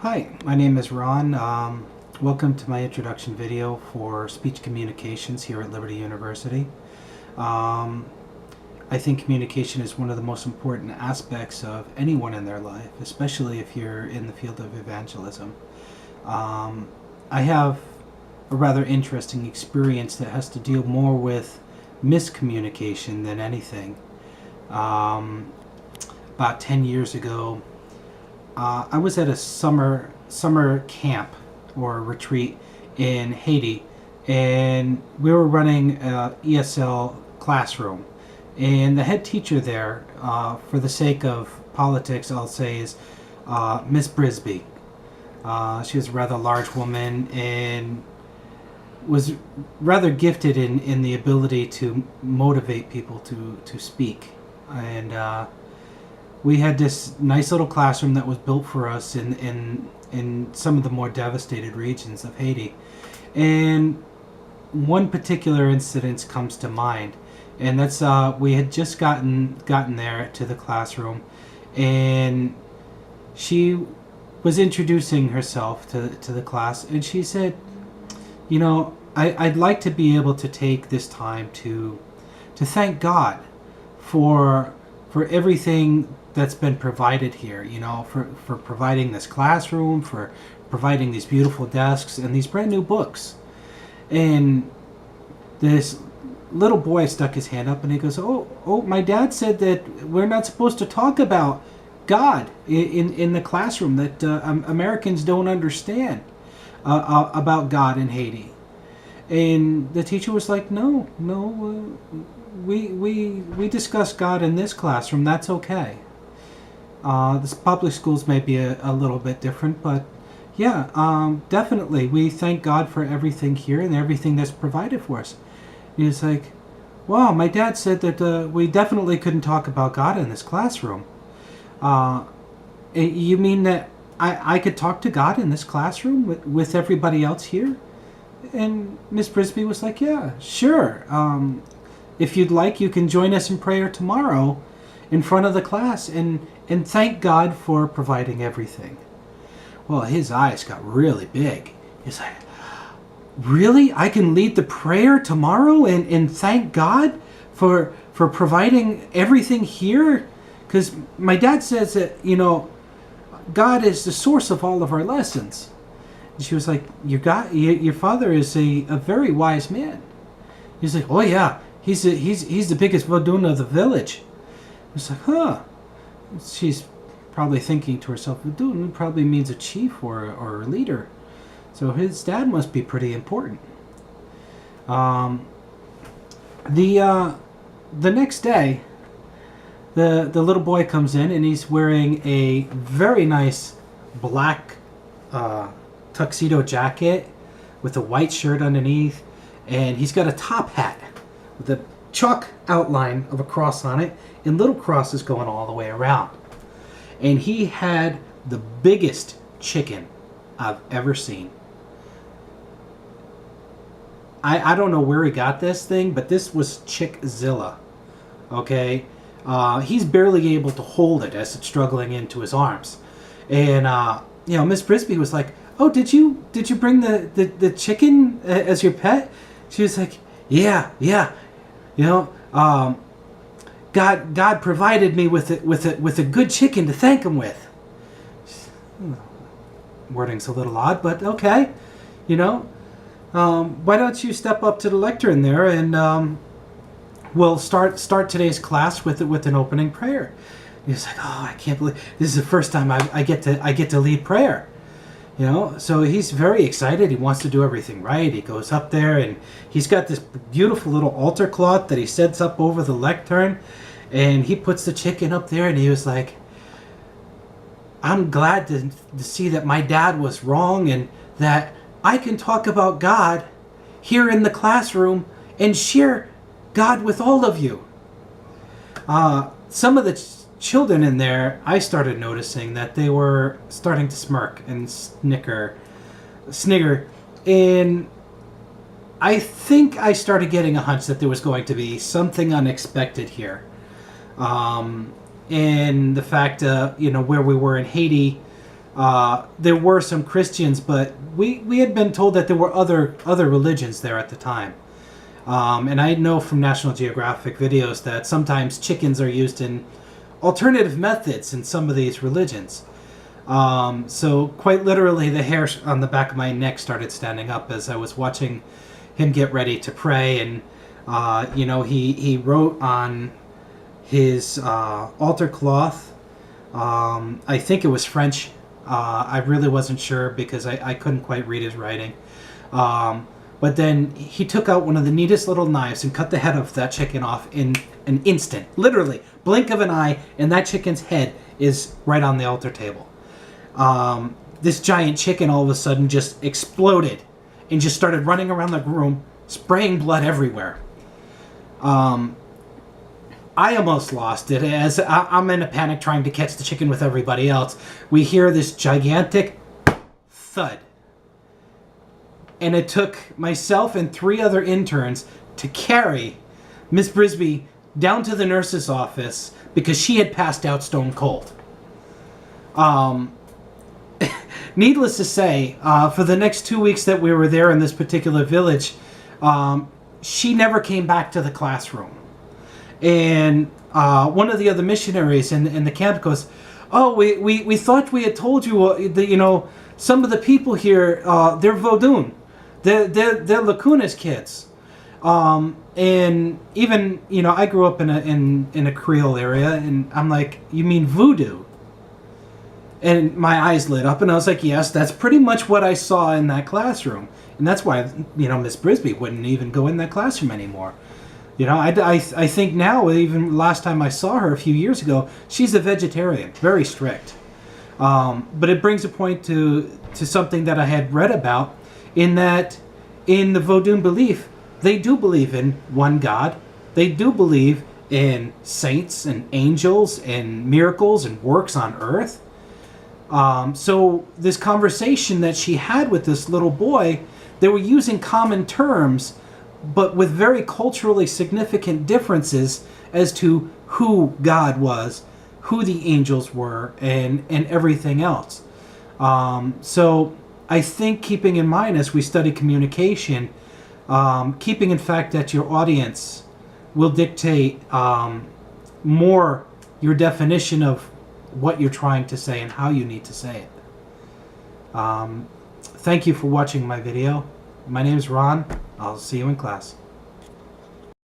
Hi, my name is Ron. Welcome to my introduction video for speech communications here at Liberty University. Um, I think communication is one of the most important aspects of anyone in their life, especially if you're in the field of evangelism. I have a rather interesting experience that has to deal more with miscommunication than anything. About 10 years ago, I was at a summer camp or retreat in Haiti, and we were running a ESL classroom. And the head teacher there, for the sake of politics, I'll say, is Miss Brisby. She was a rather large woman and was rather gifted in the ability to motivate people to speak. And we had this nice little classroom that was built for us in some of the more devastated regions of Haiti. And one particular incident comes to mind, and that's we had just gotten there to the classroom, and she was introducing herself to the class, and she said, you know, I'd like to be able to take this time to thank God for everything that's been provided here, you know, for providing this classroom, for providing these beautiful desks and these brand new books. And this little boy stuck his hand up and he goes, oh, my dad said that we're not supposed to talk about God in the classroom, that Americans don't understand about God in Haiti. And the teacher was like, no, we discuss God in this classroom, that's okay. This public schools may be a little bit different, but yeah, definitely we thank God for everything here and everything that's provided for us. And he was like, wow, my dad said that we definitely couldn't talk about God in this classroom. You mean that I could talk to God in this classroom with everybody else here? And Miss Brisby was like, yeah, sure. If you'd like, you can join us in prayer tomorrow in front of the class and thank God for providing everything. Well, his eyes got really big. He's like, really? I can lead the prayer tomorrow and thank God for providing everything here? Because my dad says that, you know, God is the source of all of our lessons. And she was like, your father is a very wise man. He's like, oh yeah, he's the biggest vodun of the village. It's like, huh. She's probably thinking to herself, vodun probably means a chief or a leader. So his dad must be pretty important. The next day, the little boy comes in and he's wearing a very nice black tuxedo jacket with a white shirt underneath, and he's got a top hat with a chalk outline of a cross on it and little crosses going all the way around. And he had the biggest chicken I've ever seen. I don't know where he got this thing, but this was Chickzilla. Okay? He's barely able to hold it as it's struggling into his arms. And you know, Miss Brisby was like, oh, did you bring the chicken as your pet? She was like, yeah. You know, God provided me with a good chicken to thank him with. Wording's a little odd, but okay. You know, why don't you step up to the lectern there and we'll start today's class with an opening prayer. He's like, oh, I can't believe this is the first time I get to lead prayer. You know, so he's very excited. He wants to do everything right. He goes up there and he's got this beautiful little altar cloth that he sets up over the lectern, and he puts the chicken up there, and he was like, I'm glad to see that my dad was wrong and that I can talk about God here in the classroom and share God with all of you. Some of the children in there, I started noticing that they were starting to smirk and snigger, and I think I started getting a hunch that there was going to be something unexpected here. And the fact, you know, where we were in Haiti, There were some Christians, but we had been told that there were other religions there at the time. And I know from National Geographic videos that sometimes chickens are used in alternative methods in some of these religions. So quite literally, the hair on the back of my neck started standing up as I was watching him get ready to pray. And he wrote on his altar cloth. I think it was French. I really wasn't sure because I couldn't quite read his writing. But then he took out one of the neatest little knives and cut the head of that chicken off in an instant. Literally, blink of an eye, and that chicken's head is right on the altar table. This giant chicken all of a sudden just exploded and just started running around the room, spraying blood everywhere. I almost lost it as I'm in a panic trying to catch the chicken with everybody else. We hear this gigantic thud. And it took myself and 3 other interns to carry Miss Brisby down to the nurse's office because she had passed out stone cold. Needless to say, for the next 2 weeks that we were there in this particular village, she never came back to the classroom. And one of the other missionaries in the camp goes, "Oh, we thought we had told you that, some of the people here, they're Vodun. They're Lacunas kids." And even, I grew up in a Creole area, and I'm like, "You mean voodoo?" And my eyes lit up, and I was like, "Yes, that's pretty much what I saw in that classroom." And that's why, Miss Brisby wouldn't even go in that classroom anymore. I think now, even last time I saw her a few years ago, she's a vegetarian, very strict. But it brings a point to something that I had read about, in that in the Vodun belief, they do believe in one God. They do believe in saints and angels and miracles and works on earth. So this conversation that she had with this little boy, they were using common terms, but with very culturally significant differences as to who God was, who the angels were, and everything else. So I think, keeping in mind as we study communication, keeping in fact that your audience will dictate more your definition of what you're trying to say and how you need to say it. Thank you for watching my video. My name is Ron. I'll see you in class.